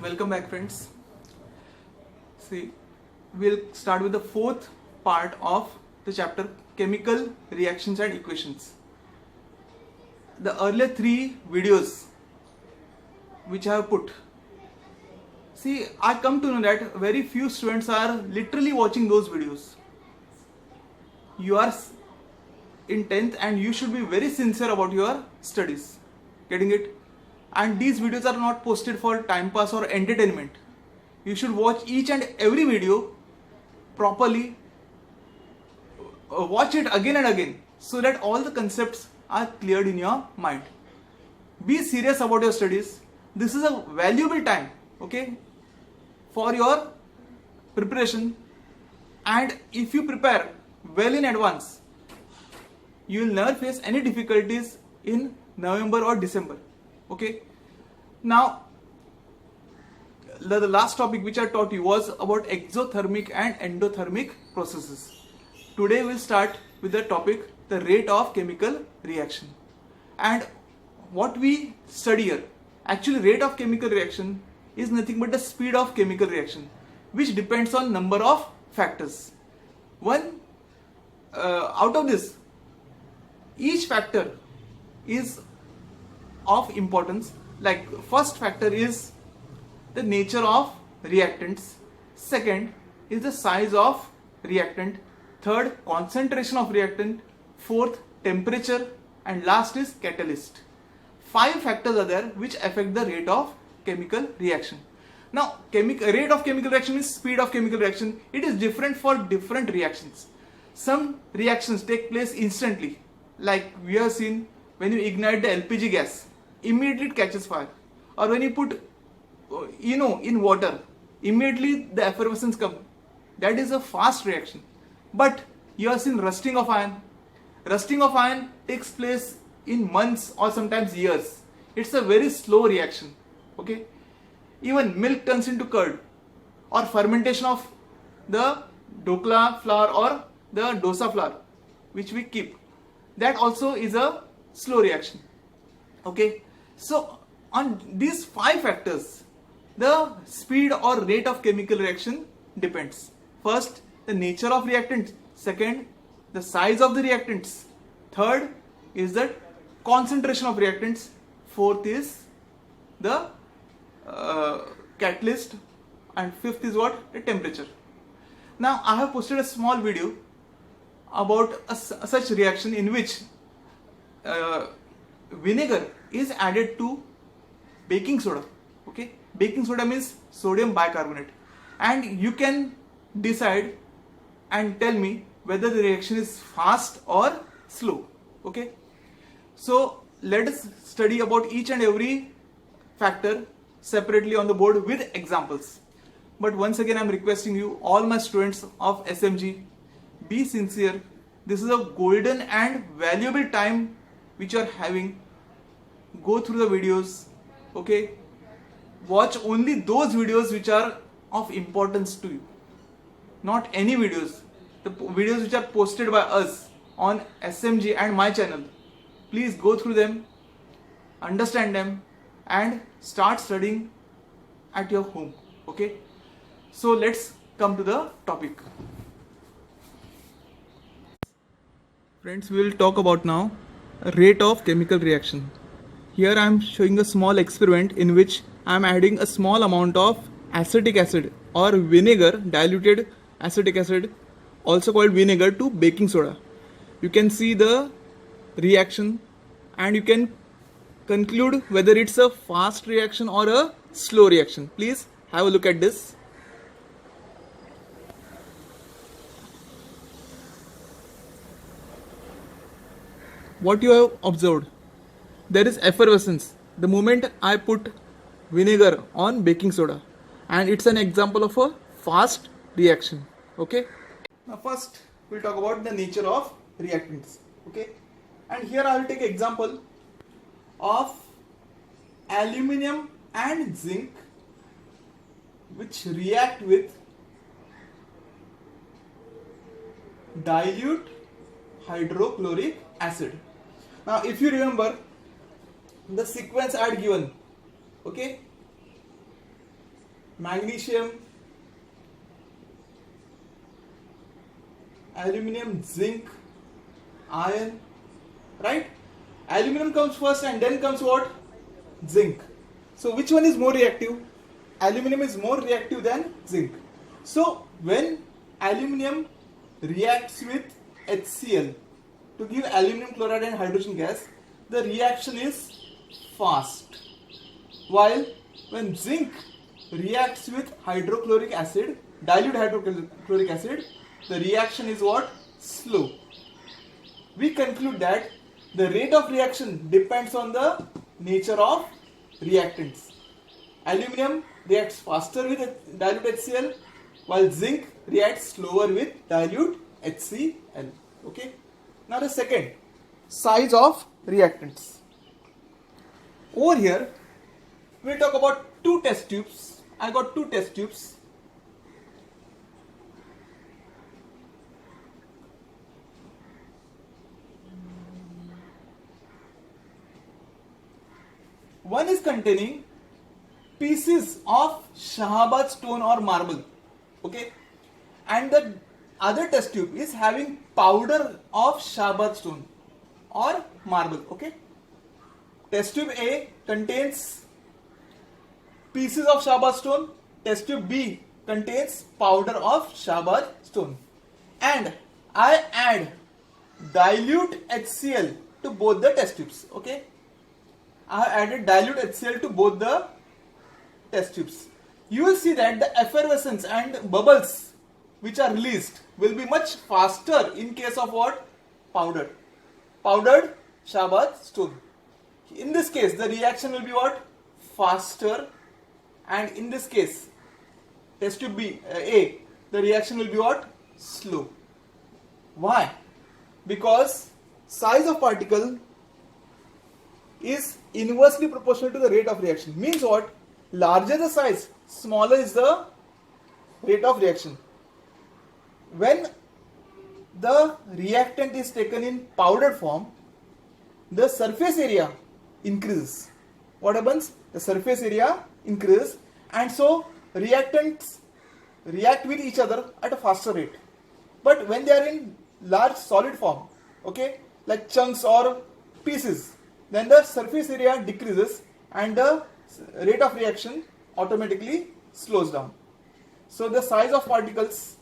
Welcome back, friends. See, we'll start with the fourth part of the chapter Chemical Reactions and Equations. The earlier three videos which I have put, see, I come to know that very few students are literally watching those videos. You are in 10th and you should be very sincere about your studies. Getting it? And these videos are not posted for time pass or entertainment. You should watch each and every video properly, watch it again and again so that all the concepts are cleared in your mind. Be serious about your studies. This is a valuable time, okay, for your preparation, and if you prepare well in advance, you will never face any difficulties in November or December. Okay, now the last topic which I taught you was about exothermic and endothermic processes. Today we'll start with the topic the rate of chemical reaction. And what we study here, actually rate of chemical reaction is nothing but the speed of chemical reaction, which depends on number of factors. Out of this, each factor is of importance. Like first factor is the nature of reactants, second is the size of reactant, third concentration of reactant, fourth temperature, and last is catalyst. 5 factors are there which affect the rate of chemical reaction. Now rate of chemical reaction is speed of chemical reaction. It is different for different reactions. Some reactions take place instantly, like we have seen when you ignite the LPG gas, immediately it catches fire, or when you put in water, immediately the effervescence comes. That is a fast reaction. But you have seen rusting of iron. Rusting of iron takes place in months or sometimes years. It's a very slow reaction. Okay. Even milk turns into curd, or fermentation of the dokla flour or the dosa flour which we keep, that also is a slow reaction. Okay, so on these 5 factors, the speed or rate of chemical reaction depends. First, the nature of reactants. Second, the size of the reactants. Third is the concentration of reactants. Fourth is the catalyst, and fifth is what? The temperature. Now I have posted a small video about such reaction in which vinegar is added to baking soda. Okay, baking soda means sodium bicarbonate, and you can decide and tell me whether the reaction is fast or slow. Okay, so let us study about each and every factor separately on the board with examples. But once again, I am requesting you, all my students of SMG, be sincere. This is a golden and valuable time which you are having. Go through the videos. Okay, watch only those videos which are of importance to you, not any videos. The videos which are posted by us on SMG and my channel, please go through them, understand them, and start studying at your home. Okay, so let's come to the topic. Friends, we will talk about now rate of chemical reaction. Here I am showing a small experiment in which I am adding a small amount of acetic acid or vinegar, diluted acetic acid, also called vinegar, to baking soda. You can see the reaction and you can conclude whether it's a fast reaction or a slow reaction. Please have a look at this. What you have observed, there is effervescence the moment I put vinegar on baking soda, and it's an example of a fast reaction. Okay, now first we'll talk about the nature of reactants. Okay, and here I will take example of aluminium and zinc which react with dilute hydrochloric acid. Now if you remember the sequence I had given, okay, magnesium, aluminum, zinc, iron, right? Aluminum comes first and then comes what? Zinc. So which one is more reactive? Aluminum is more reactive than zinc. So when aluminum reacts with HCl to give aluminum chloride and hydrogen gas, the reaction is fast. While when zinc reacts with hydrochloric acid, dilute hydrochloric acid, the reaction is what? Slow. We conclude that the rate of reaction depends on the nature of reactants. Aluminum reacts faster with dilute HCl, while zinc reacts slower with dilute HCl. Okay. Now the second, size of reactants. Over here, we'll talk about two test tubes. I got two test tubes. One is containing pieces of Shahabad stone or marble, okay, and the other test tube is having powder of Shahabad stone or marble, okay. Test tube A contains pieces of Shahabad stone, test tube B contains powder of Shahabad stone, and I add dilute HCl to both the test tubes, okay. I have added dilute HCl to both the test tubes. You will see that the effervescence and bubbles which are released will be much faster in case of what? Powdered Shahabad stone. In this case, the reaction will be what? Faster, and in this case, test tube B, A, the reaction will be what? Slow. Why? Because size of particle is inversely proportional to the rate of reaction. Means what? Larger the size, smaller is the rate of reaction. When the reactant is taken in powdered form, the surface area increases. What happens? The surface area increases, and so reactants react with each other at a faster rate. But when they are in large solid form, okay, like chunks or pieces, then the surface area decreases and the rate of reaction automatically slows down. So the size of particles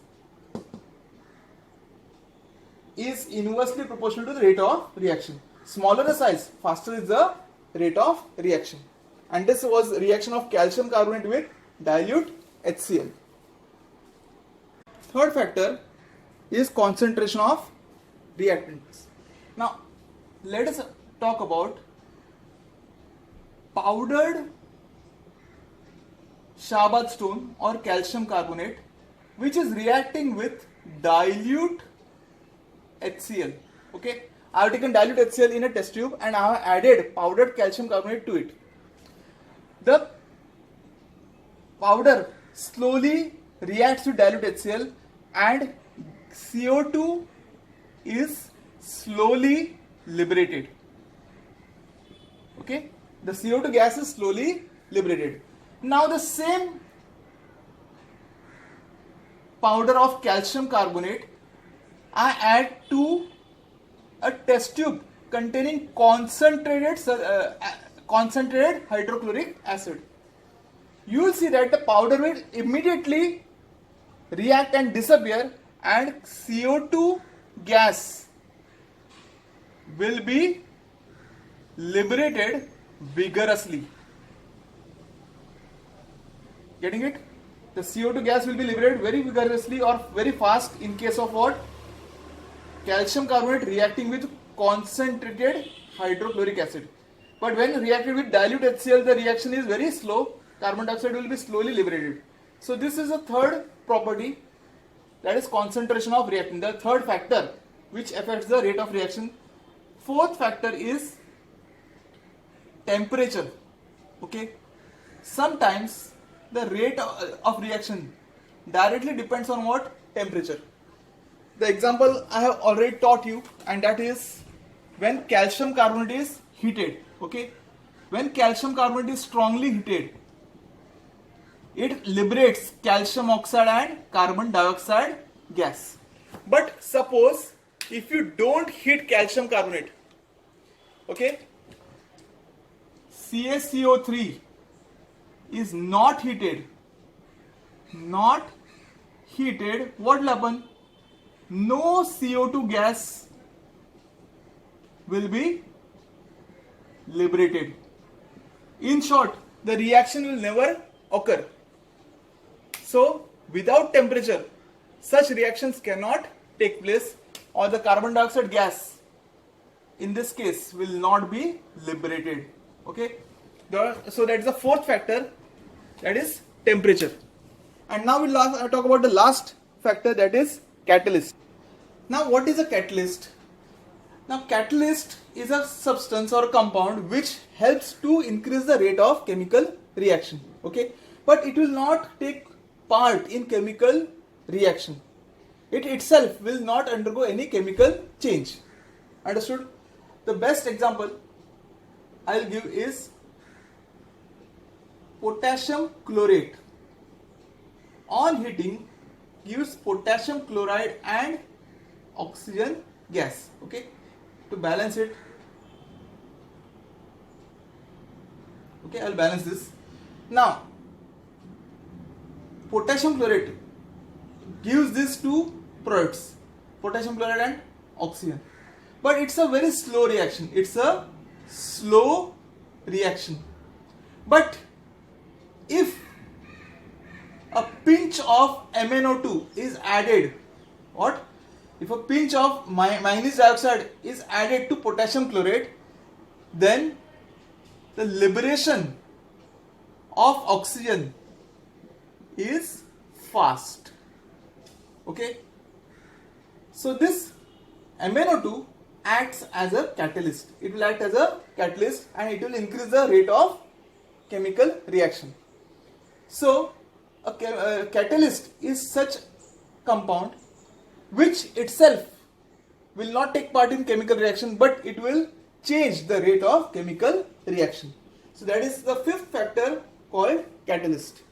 is inversely proportional to the rate of reaction. Smaller the size, faster is the rate of reaction. And this was reaction of calcium carbonate with dilute HCl. Third factor is concentration of reactants. Now let us talk about powdered Shahabad stone or calcium carbonate which is reacting with dilute HCl. Okay, I have taken dilute HCl in a test tube and I have added powdered calcium carbonate to it. The powder slowly reacts to dilute HCl and CO2 is slowly liberated. Okay, the CO2 gas is slowly liberated. Now the same powder of calcium carbonate I add to a test tube containing concentrated hydrochloric acid. You will see that the powder will immediately react and disappear, and CO2 gas will be liberated vigorously. Getting it? The CO2 gas will be liberated very vigorously or very fast in case of what? Calcium carbonate reacting with concentrated hydrochloric acid. But when reacted with dilute HCl, the reaction is very slow. Carbon dioxide will be slowly liberated. So this is a third property, that is concentration of reactant, the third factor which affects the rate of reaction. Fourth factor is temperature. Okay, sometimes the rate of reaction directly depends on what? Temperature. The example I have already taught you, and that is when calcium carbonate is heated. Okay, when calcium carbonate is strongly heated, it liberates calcium oxide and carbon dioxide gas. But suppose if you don't heat calcium carbonate, okay, CaCO3 is not heated, what will happen? No CO2 gas will be liberated. In short, the reaction will never occur. So, without temperature, such reactions cannot take place, or the carbon dioxide gas in this case will not be liberated. Okay, so that is the fourth factor, that is temperature. And now we'll talk about the last factor, that is catalyst. Now, what is a catalyst? Now, catalyst is a substance or compound which helps to increase the rate of chemical reaction. Okay, but it will not take part in chemical reaction. It itself will not undergo any chemical change. Understood? The best example I'll give is potassium chlorate. On heating gives potassium chloride and oxygen gas. Okay, to balance it, okay, I'll balance this. Now, potassium chlorate gives these two products, potassium chloride and oxygen, but it's a very slow reaction. It's a slow reaction. But if a pinch of MnO2 is added, what? If a pinch of manganese dioxide is added to potassium chlorate, then the liberation of oxygen is fast. Okay, so this MnO2 acts as a catalyst. It will act as a catalyst and it will increase the rate of chemical reaction. So a catalyst is such compound which itself will not take part in chemical reaction, but it will change the rate of chemical reaction. So that is the fifth factor called catalyst.